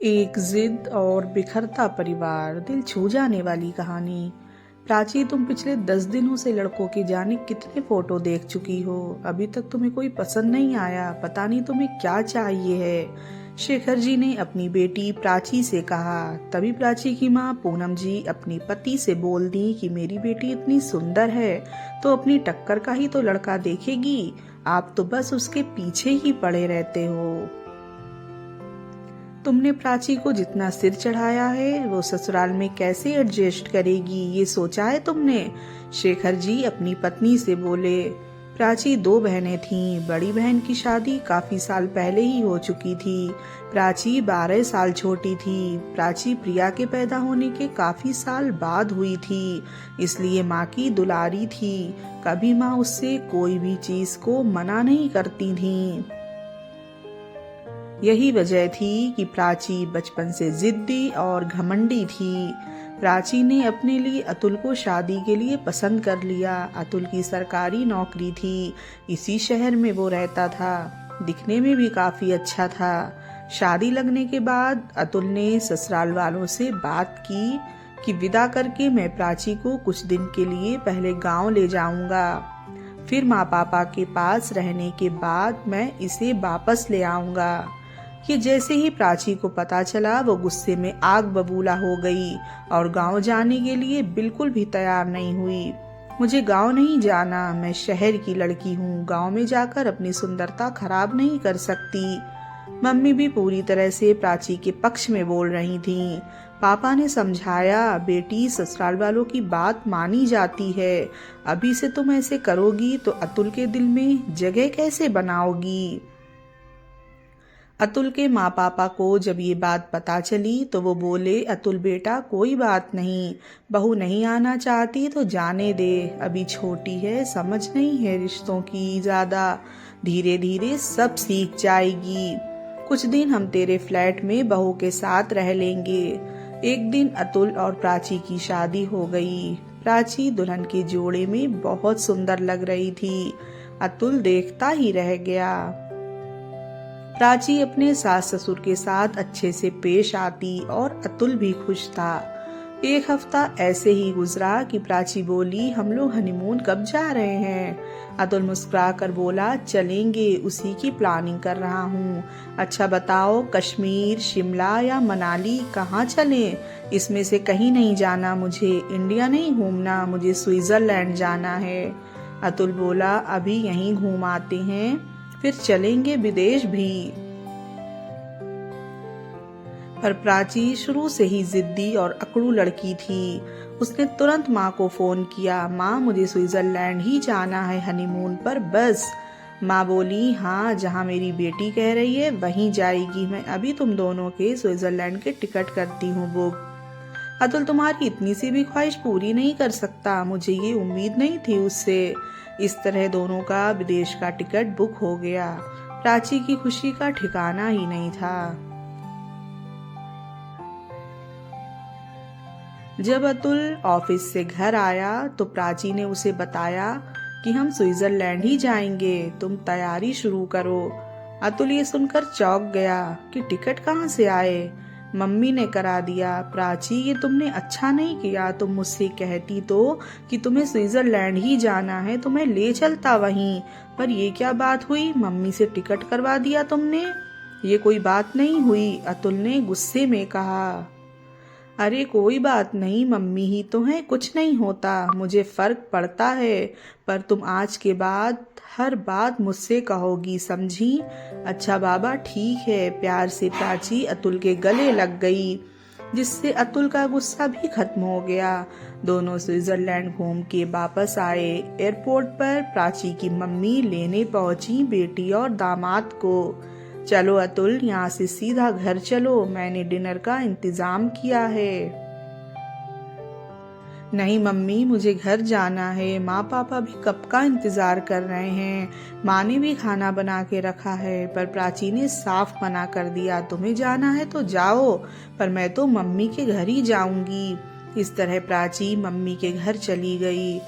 एक जिद और बिखरता परिवार, दिल छू जाने वाली कहानी। प्राची, तुम पिछले 10 दिनों से लड़कों के जाने कितने फोटो देख चुकी हो। अभी तक तुम्हें कोई पसंद नहीं आया। पता नहीं तुम्हें क्या चाहिए है। शेखर जी ने अपनी बेटी प्राची से कहा। तभी प्राची की माँ पूनम जी अपनी पति से बोल दी कि मेरी बेटी इतनी सुंदर है तो अपनी टक्कर का ही तो लड़का देखेगी। आप तो बस उसके पीछे ही पड़े रहते हो। तुमने प्राची को जितना सिर चढ़ाया है वो ससुराल में कैसे एडजस्ट करेगी, ये सोचा है तुमने? शेखर जी अपनी पत्नी से बोले। प्राची 2 बहनें थीं। बड़ी बहन की शादी काफी साल पहले ही हो चुकी थी। प्राची 12 साल छोटी थी। प्राची प्रिया के पैदा होने के काफी साल बाद हुई थी, इसलिए माँ की दुलारी थी। कभी माँ उससे कोई भी चीज को मना नहीं करती थीं। यही वजह थी कि प्राची बचपन से जिद्दी और घमंडी थी। प्राची ने अपने लिए अतुल को शादी के लिए पसंद कर लिया। अतुल की सरकारी नौकरी थी, इसी शहर में वो रहता था। दिखने में भी काफी अच्छा था। शादी लगने के बाद अतुल ने ससुराल वालों से बात की कि विदा करके मैं प्राची को कुछ दिन के लिए पहले गांव ले जाऊंगा, फिर माँ पापा के पास रहने के बाद मैं इसे वापस ले आऊंगा। ये जैसे ही प्राची को पता चला वो गुस्से में आग बबूला हो गई और गांव जाने के लिए बिल्कुल भी तैयार नहीं हुई। मुझे गांव नहीं जाना, मैं शहर की लड़की हूँ। गांव में जाकर अपनी सुंदरता खराब नहीं कर सकती। मम्मी भी पूरी तरह से प्राची के पक्ष में बोल रही थीं। पापा ने समझाया, बेटी ससुराल वालों की बात मानी जाती है। अभी से तुम ऐसे करोगी तो अतुल के दिल में जगह कैसे बनाओगी? अतुल के माँ पापा को जब ये बात पता चली तो वो बोले, अतुल बेटा कोई बात नहीं, बहू नहीं आना चाहती तो जाने दे। अभी छोटी है, समझ नहीं है रिश्तों की ज्यादा। धीरे धीरे सब सीख जाएगी। कुछ दिन हम तेरे फ्लैट में बहू के साथ रह लेंगे। एक दिन अतुल और प्राची की शादी हो गई। प्राची दुल्हन के जोड़े में बहुत सुंदर लग रही थी। अतुल देखता ही रह गया। प्राची अपने सास ससुर के साथ अच्छे से पेश आती और अतुल भी खुश था। एक हफ्ता ऐसे ही गुजरा कि प्राची बोली, हम लोग हनीमून कब जा रहे हैं? अतुल मुस्कुरा कर बोला, चलेंगे, उसी की प्लानिंग कर रहा हूँ। अच्छा बताओ, कश्मीर, शिमला या मनाली, कहाँ चलें? इसमें से कहीं नहीं जाना मुझे। इंडिया नहीं घूमना, मुझे स्विट्जरलैंड जाना है। अतुल बोला, अभी यहीं घूम आते हैं, फिर चलेंगे विदेश भी। पर प्राची शुरू से ही जिद्दी और अकड़ू लड़की थी। उसने तुरंत माँ को फोन किया, माँ मुझे स्विट्जरलैंड ही जाना है हनीमून पर बस। माँ बोली, हाँ जहाँ मेरी बेटी कह रही है वहीं जाएगी। मैं अभी तुम दोनों के स्विट्जरलैंड के टिकट करती हूँ बुक। अतुल तुम्हारी इतनी सी भी ख्वाहिश पूरी नहीं कर सकता, मुझे ये उम्मीद नहीं थी उससे। इस तरह दोनों का विदेश का टिकट बुक हो गया। प्राची की खुशी का ठिकाना ही नहीं था। जब अतुल ऑफिस से घर आया तो प्राची ने उसे बताया कि हम स्विट्जरलैंड ही जाएंगे, तुम तैयारी शुरू करो। अतुल ये सुनकर चौंक गया कि टिकट कहाँ से आए? मम्मी ने करा दिया। प्राची, ये तुमने अच्छा नहीं किया, तुम मुझसे कहती तो कि तुम्हें स्विट्जरलैंड ही जाना है तो मैं ले चलता वहीं। पर ये क्या बात हुई, मम्मी से टिकट करवा दिया तुमने? ये कोई बात नहीं हुई, अतुल ने गुस्से में कहा। अरे कोई बात नहीं, मम्मी ही तो है, कुछ नहीं होता, मुझे फर्क पड़ता है। पर तुम आज के बाद हर बात मुझसे कहोगी, समझी? अच्छा बाबा ठीक है। प्यार से प्राची अतुल के गले लग गई, जिससे अतुल का गुस्सा भी खत्म हो गया। दोनों स्विट्जरलैंड घूम के वापस आए। एयरपोर्ट पर प्राची की मम्मी लेने पहुंची बेटी और दामाद को। चलो अतुल, यहाँ से सीधा घर चलो, मैंने डिनर का इंतजाम किया है। नहीं मम्मी, मुझे घर जाना है, माँ पापा भी कब का इंतजार कर रहे हैं। माँ ने भी खाना बना के रखा है। पर प्राची ने साफ मना कर दिया, तुम्हें जाना है तो जाओ, पर मैं तो मम्मी के घर ही जाऊंगी। इस तरह प्राची मम्मी के घर चली गई।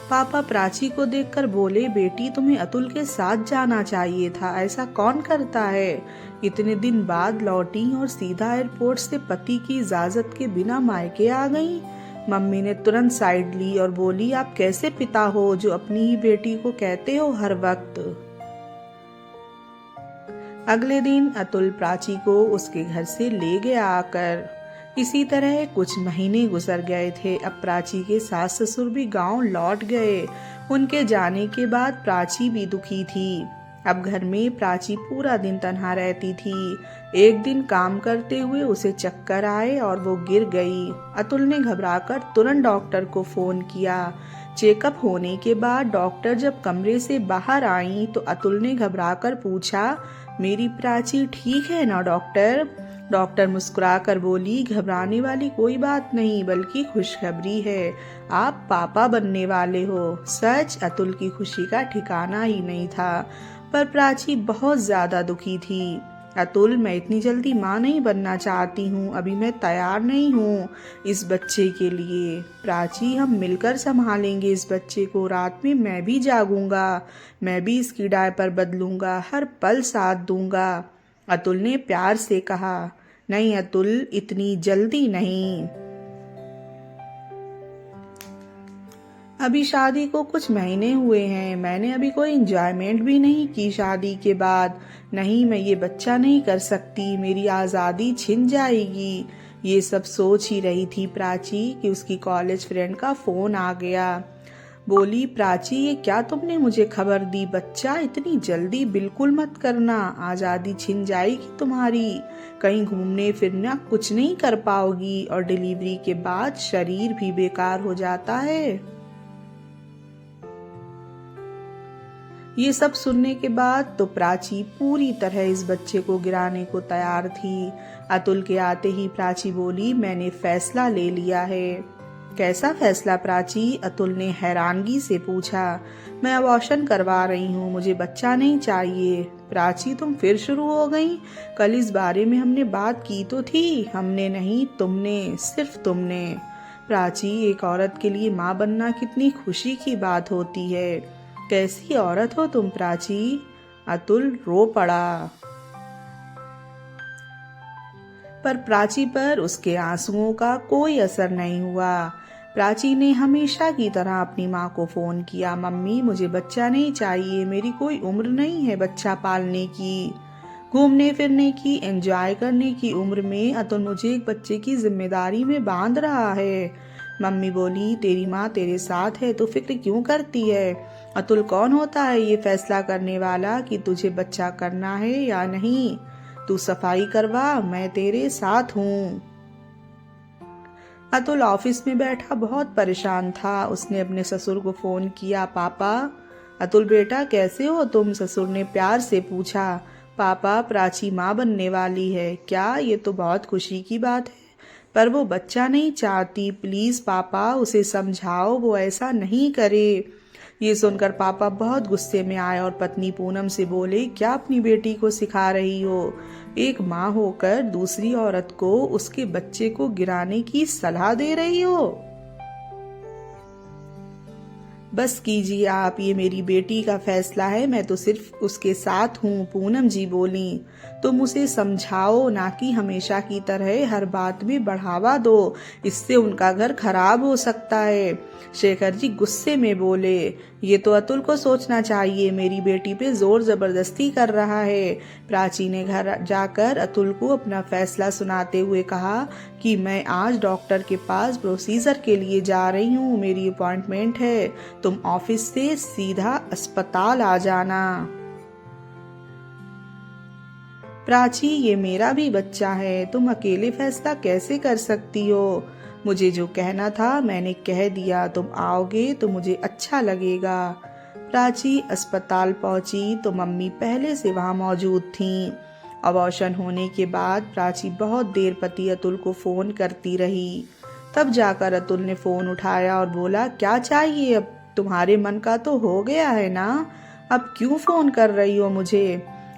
पापा प्राची को देखकर बोले, बेटी तुम्हें अतुल के साथ जाना चाहिए था, ऐसा कौन करता है। इतने दिन बाद लौटी और सीधा एयरपोर्ट से पति की इजाजत के बिना मायके आ गई। मम्मी ने तुरंत साइड ली और बोली, आप कैसे पिता हो जो अपनी ही बेटी को कहते हो हर वक्त। अगले दिन अतुल प्राची को उसके घर से ले गया आकर। इसी तरह कुछ महीने गुजर गए थे। अब प्राची के सास ससुर भी गांव लौट गए। उनके जाने के बाद प्राची भी दुखी थी। अब घर में प्राची पूरा दिन तन्हा रहती थी। एक दिन काम करते हुए उसे चक्कर आए और वो गिर गई। अतुल ने घबराकर तुरंत डॉक्टर को फोन किया। चेकअप होने के बाद डॉक्टर जब कमरे से बाहर आई तो अतुल ने घबराकर पूछा, मेरी प्राची ठीक है ना डॉक्टर। डॉक्टर मुस्कुराकर बोली, घबराने वाली कोई बात नहीं, बल्कि खुशखबरी है, आप पापा बनने वाले हो। सच अतुल की खुशी का ठिकाना ही नहीं था, पर प्राची बहुत ज्यादा दुखी थी। अतुल, मैं इतनी जल्दी माँ नहीं बनना चाहती हूँ, अभी मैं तैयार नहीं हूँ इस बच्चे के लिए। प्राची, हम मिलकर संभालेंगे इस बच्चे को। रात में मैं भी जागूंगा, मैं भी इसकी डायपर बदलूंगा, हर पल साथ दूंगा। अतुल ने प्यार से कहा। नहीं अतुल, इतनी जल्दी नहीं। अभी शादी को कुछ महीने हुए हैं, मैंने अभी कोई एंजॉयमेंट भी नहीं की शादी के बाद। नहीं, मैं ये बच्चा नहीं कर सकती, मेरी आज़ादी छिन जाएगी। ये सब सोच ही रही थी प्राची कि उसकी कॉलेज फ्रेंड का फोन आ गया। बोली, प्राची, ये क्या तुमने मुझे खबर दी। बच्चा इतनी जल्दी बिल्कुल मत करना, आज़ादी छिन जाएगी तुम्हारी। कहीं घूमने फिरना कुछ नहीं कर पाओगी और डिलीवरी के बाद शरीर भी बेकार हो जाता है। ये सब सुनने के बाद तो प्राची पूरी तरह इस बच्चे को गिराने को तैयार थी। अतुल के आते ही प्राची बोली, मैंने फैसला ले लिया है। कैसा फैसला प्राची? अतुल ने हैरानगी से पूछा। मैं अबॉर्शन करवा रही हूँ, मुझे बच्चा नहीं चाहिए। प्राची, तुम फिर शुरू हो गई। कल इस बारे में हमने बात की तो थी। हमने नहीं, तुमने, सिर्फ तुमने। प्राची, एक औरत के लिए माँ बनना कितनी खुशी की बात होती है। कैसी औरत हो तुम प्राची। अतुल रो पड़ा। पर प्राची पर उसके आंसुओं का कोई असर नहीं हुआ। प्राची ने हमेशा की तरह अपनी माँ को फोन किया, मम्मी, मुझे बच्चा नहीं चाहिए, मेरी कोई उम्र नहीं है बच्चा पालने की। घूमने फिरने की, एंजॉय करने की उम्र में अतुल मुझे एक बच्चे की जिम्मेदारी में बांध रहा है। मम्मी बोली, तेरी माँ तेरे साथ है तो फिक्र क्यों करती है। अतुल कौन होता है ये फैसला करने वाला कि तुझे बच्चा करना है या नहीं। तू सफाई करवा, मैं तेरे साथ हूँ। अतुल ऑफिस में बैठा बहुत परेशान था। उसने अपने ससुर को फोन किया। पापा। अतुल बेटा, कैसे हो तुम? ससुर ने प्यार से पूछा। पापा, प्राची माँ बनने वाली है। क्या? ये तो बहुत खुशी की बात है, पर वो बच्चा नहीं चाहती। प्लीज पापा, उसे समझाओ वो ऐसा नहीं करे। ये सुनकर पापा बहुत गुस्से में आए और पत्नी पूनम से बोले, क्या अपनी बेटी को सिखा रही हो? एक माँ होकर दूसरी औरत को उसके बच्चे को गिराने की सलाह दे रही हो। बस कीजिए आप, ये मेरी बेटी का फैसला है, मैं तो सिर्फ उसके साथ हूँ। पूनम जी बोली, तुम उसे समझाओ, ना कि हमेशा की तरह हर बात में बढ़ावा दो, इससे उनका घर खराब हो सकता है। शेखर जी गुस्से में बोले, ये तो अतुल को सोचना चाहिए, मेरी बेटी पे जोर जबरदस्ती कर रहा है। प्राची ने घर जाकर अतुल को अपना फैसला सुनाते हुए कहा कि मैं आज डॉक्टर के पास प्रोसीजर के लिए जा रही हूँ, मेरी अपॉइंटमेंट है, तुम ऑफिस से सीधा अस्पताल आ जाना। प्राची, ये मेरा भी बच्चा है, तुम अकेले फैसला कैसे कर सकती हो। मुझे जो कहना था मैंने कह दिया, तुम आओगे तो मुझे अच्छा लगेगा। प्राची अस्पताल पहुंची तो मम्मी पहले से वहां मौजूद थीं। अबॉर्शन होने के बाद प्राची बहुत देर पति अतुल को फोन करती रही। तब जाकर अतुल ने फोन उठाया और बोला, क्या चाहिए अब? तुम्हारे मन का तो हो गया है ना, अब क्यों फोन कर रही हो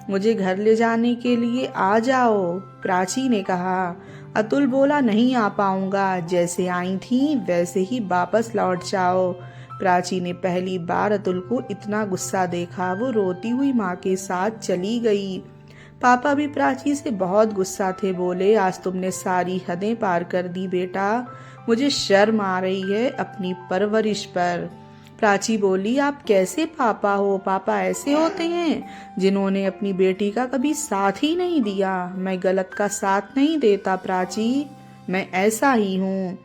मुझे घर ले जाने के लिए आ जाओ। प्राची ने कहा। अतुल बोला, नहीं आ पाऊंगा, जैसे आई थी वैसे ही वापस लौट जाओ। प्राची ने पहली बार अतुल को इतना गुस्सा देखा। वो रोती हुई माँ के साथ चली गई। पापा भी प्राची से बहुत गुस्सा थे। बोले, आज तुमने सारी हदें पार कर दी बेटा, मुझे शर्म आ रही है अपनी परवरिश पर। प्राची बोली, आप कैसे पापा हो? पापा ऐसे होते हैं जिन्होंने अपनी बेटी का कभी साथ ही नहीं दिया। मैं गलत का साथ नहीं देता प्राची, मैं ऐसा ही हूँ।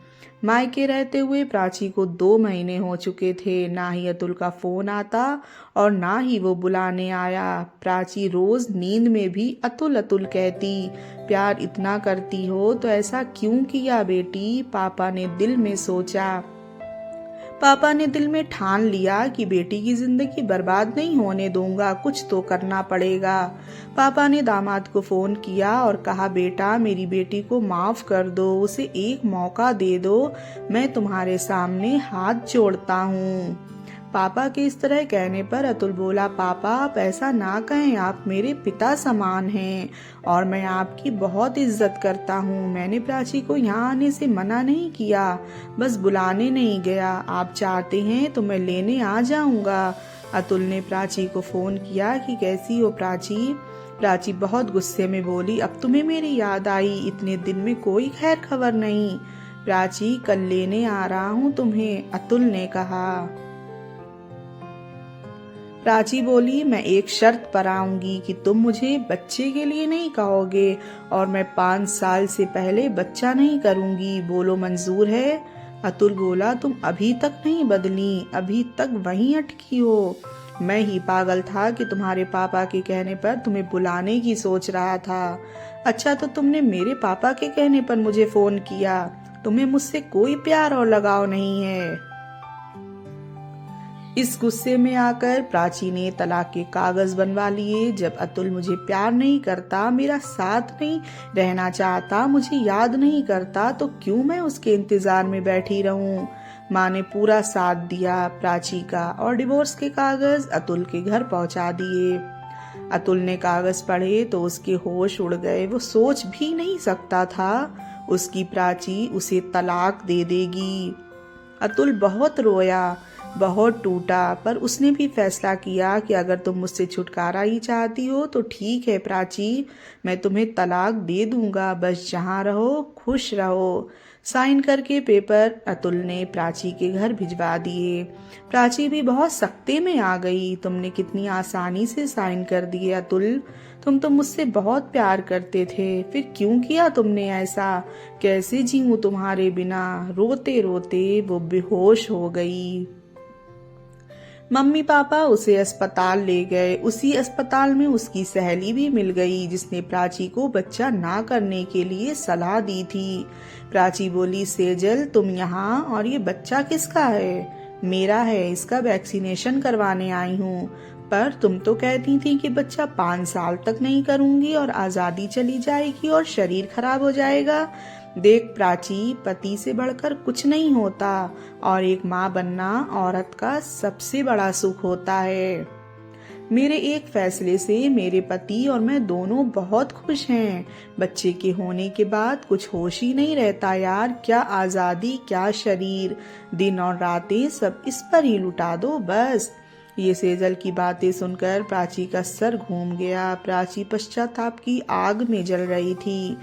मायके रहते हुए प्राची को 2 महीने हो चुके थे। ना ही अतुल का फोन आता और ना ही वो बुलाने आया। प्राची रोज नींद में भी अतुल अतुल कहती। प्यार इतना करती हो तो ऐसा क्यों किया बेटी? पापा ने दिल में सोचा। पापा ने दिल में ठान लिया कि बेटी की जिंदगी बर्बाद नहीं होने दूंगा, कुछ तो करना पड़ेगा। पापा ने दामाद को फोन किया और कहा, बेटा मेरी बेटी को माफ कर दो, उसे एक मौका दे दो, मैं तुम्हारे सामने हाथ जोड़ता हूँ। पापा के इस तरह कहने पर अतुल बोला, पापा आप ऐसा ना कहें, आप मेरे पिता समान हैं और मैं आपकी बहुत इज्जत करता हूँ। मैंने प्राची को यहाँ आने से मना नहीं किया, बस बुलाने नहीं गया। आप चाहते हैं तो मैं लेने आ जाऊंगा। अतुल ने प्राची को फोन किया कि कैसी हो प्राची? प्राची बहुत गुस्से में बोली, अब तुम्हें मेरी याद आई? इतने दिन में कोई खैर खबर नहीं। प्राची कल लेने आ रहा हूँ तुम्हें, अतुल ने कहा। प्राची बोली, मैं एक शर्त पर आऊंगी कि तुम मुझे बच्चे के लिए नहीं कहोगे और मैं 5 साल से पहले बच्चा नहीं करूंगी। बोलो मंजूर है? अतुल बोला, तुम अभी तक नहीं बदली, अभी तक वहीं अटकी हो। मैं ही पागल था कि तुम्हारे पापा के कहने पर तुम्हें बुलाने की सोच रहा था। अच्छा तो तुमने मेरे पापा के कहने पर मुझे फोन किया, तुम्हें मुझसे कोई प्यार और लगाव नहीं है। इस गुस्से में आकर प्राची ने तलाक के कागज बनवा लिए। जब अतुल मुझे प्यार नहीं करता, मेरा साथ नहीं रहना चाहता, मुझे याद नहीं करता, तो क्यों मैं उसके इंतजार में बैठी रहूं? माँ ने पूरा साथ दिया प्राची का और डिवोर्स के कागज अतुल के घर पहुंचा दिए। अतुल ने कागज पढ़े तो उसके होश उड़ गए। वो सोच भी नहीं सकता था उसकी प्राची उसे तलाक दे देगी। अतुल बहुत रोया, बहुत टूटा, पर उसने भी फैसला किया कि अगर तुम मुझसे छुटकारा ही चाहती हो तो ठीक है प्राची, मैं तुम्हें तलाक दे दूंगा, बस जहाँ रहो खुश रहो। साइन करके पेपर अतुल ने प्राची के घर भिजवा दिए। प्राची भी बहुत सख्ते में आ गई। तुमने कितनी आसानी से साइन कर दिए अतुल, तुम तो मुझसे बहुत प्यार करते थे, फिर क्यों किया तुमने ऐसा? कैसे जीऊं तुम्हारे बिना? रोते रोते वो बेहोश हो गई। मम्मी पापा उसे अस्पताल ले गए। उसी अस्पताल में उसकी सहेली भी मिल गई जिसने प्राची को बच्चा ना करने के लिए सलाह दी थी। प्राची बोली, सेजल तुम यहाँ, और ये बच्चा किसका है? मेरा है, इसका वैक्सीनेशन करवाने आई हूँ। पर तुम तो कहती थी कि बच्चा 5 साल तक नहीं करूंगी और आजादी चली जाएगी और शरीर खराब हो जाएगा। देख प्राची, पति से बढ़कर कुछ नहीं होता और एक माँ बनना औरत का सबसे बड़ा सुख होता है। मेरे एक फैसले से मेरे पति और मैं दोनों बहुत खुश हैं। बच्चे के होने के बाद कुछ होश ही नहीं रहता यार। क्या आजादी, क्या शरीर, दिन और रातें सब इस पर ही लुटा दो बस। ये सेजल की बातें सुनकर प्राची का सर घूम गया। प्राची पश्चाताप की आग में जल रही थी।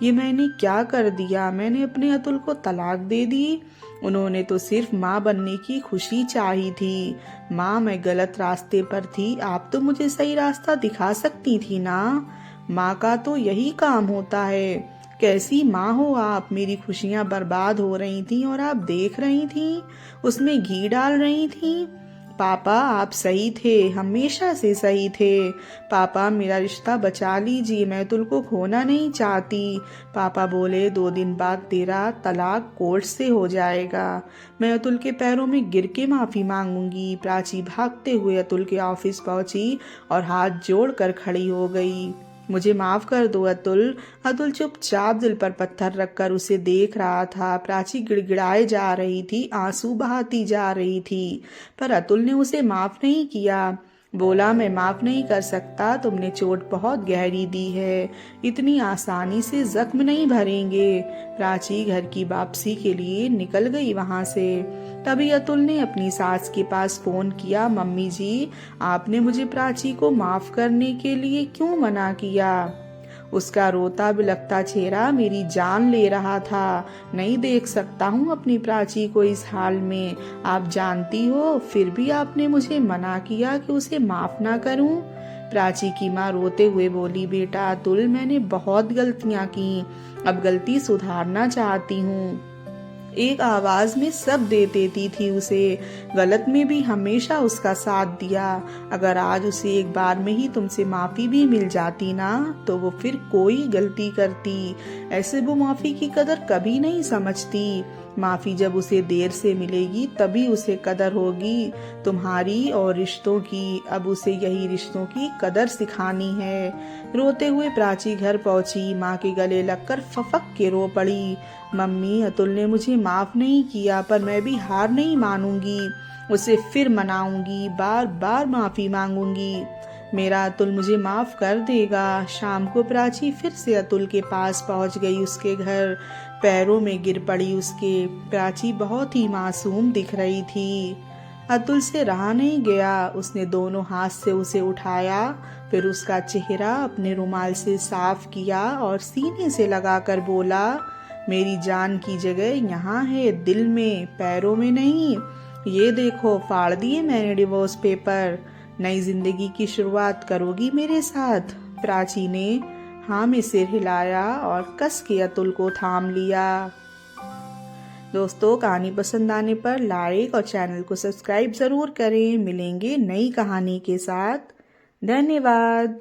ये मैंने क्या कर दिया? मैंने अपने अतुल को तलाक दे दी। उन्होंने तो सिर्फ माँ बनने की खुशी चाही थी। माँ, मैं गलत रास्ते पर थी, आप तो मुझे सही रास्ता दिखा सकती थी ना। माँ का तो यही काम होता है। कैसी माँ हो आप? मेरी खुशियाँ बर्बाद हो रही थी और आप देख रही थी, उसमें घी डाल रही थी। पापा आप सही थे, हमेशा से सही थे। पापा मेरा रिश्ता बचा लीजिए, मैं अतुल को खोना नहीं चाहती। पापा बोले, 2 दिन बाद तेरा तलाक कोर्ट से हो जाएगा। मैं अतुल के पैरों में गिर के माफी मांगूंगी। प्राची भागते हुए अतुल के ऑफिस पहुंची और हाथ जोड़कर खड़ी हो गई। मुझे माफ कर दो अतुल। अतुल चुपचाप दिल पर पत्थर रखकर उसे देख रहा था। प्राची गिड़गिड़ाए जा रही थी, आंसू बहाती जा रही थी, पर अतुल ने उसे माफ नहीं किया। बोला, मैं माफ नहीं कर सकता, तुमने चोट बहुत गहरी दी है, इतनी आसानी से जख्म नहीं भरेंगे। प्राची घर की वापसी के लिए निकल गई वहां से। तभी अतुल ने अपनी सास के पास फोन किया, मम्मी जी, आपने मुझे प्राची को माफ करने के लिए क्यों मना किया? उसका रोता बिलखता चेहरा मेरी जान ले रहा था। नहीं देख सकता हूँ अपनी प्राची को इस हाल में। आप जानती हो, फिर भी आपने मुझे मना किया कि उसे माफ ना करूं। प्राची की माँ रोते हुए बोली, बेटा अतुल, मैंने बहुत गलतियां की, अब गलती सुधारना चाहती हूँ। एक आवाज में सब दे देती थी उसे, गलत में भी हमेशा उसका साथ दिया। अगर आज उसे एक बार में ही तुमसे माफी भी मिल जाती ना, तो वो फिर कोई गलती करती। ऐसे वो माफी की कदर कभी नहीं समझती। माफी जब उसे देर से मिलेगी तभी उसे कदर होगी तुम्हारी और रिश्तों की। अब उसे यही रिश्तों की कदर सिखानी है। रोते हुए प्राची घर पहुंची, माँ के गले लगकर फफक के रो पड़ी। मम्मी, अतुल ने मुझे माफ नहीं किया, पर मैं भी हार नहीं मानूंगी। उसे फिर मनाऊंगी, बार बार माफी मांगूंगी। मेरा अतुल मुझे माफ कर देगा। शाम को प्राची फिर से अतुल के पास पहुंच गई। उसके घर पैरों में गिर पड़ी उसके। प्राची बहुत ही मासूम दिख रही थी। अतुल से रहा नहीं गया। उसने दोनों हाथ से उसे उठाया, फिर उसका चेहरा अपने रुमाल से साफ किया और सीने से लगाकर बोला, मेरी जान की जगह यहाँ है, दिल में, पैरों में नहीं। ये देखो, फाड़ दिए मैंने डिवोर्स पेपर। नई जिंदगी की शुरुआत करोगी मेरे साथ? प्राची ने हाँ में सिर हिलाया और कस के अतुल को थाम लिया। दोस्तों, कहानी पसंद आने पर लाइक और चैनल को सब्सक्राइब जरूर करें। मिलेंगे नई कहानी के साथ। धन्यवाद।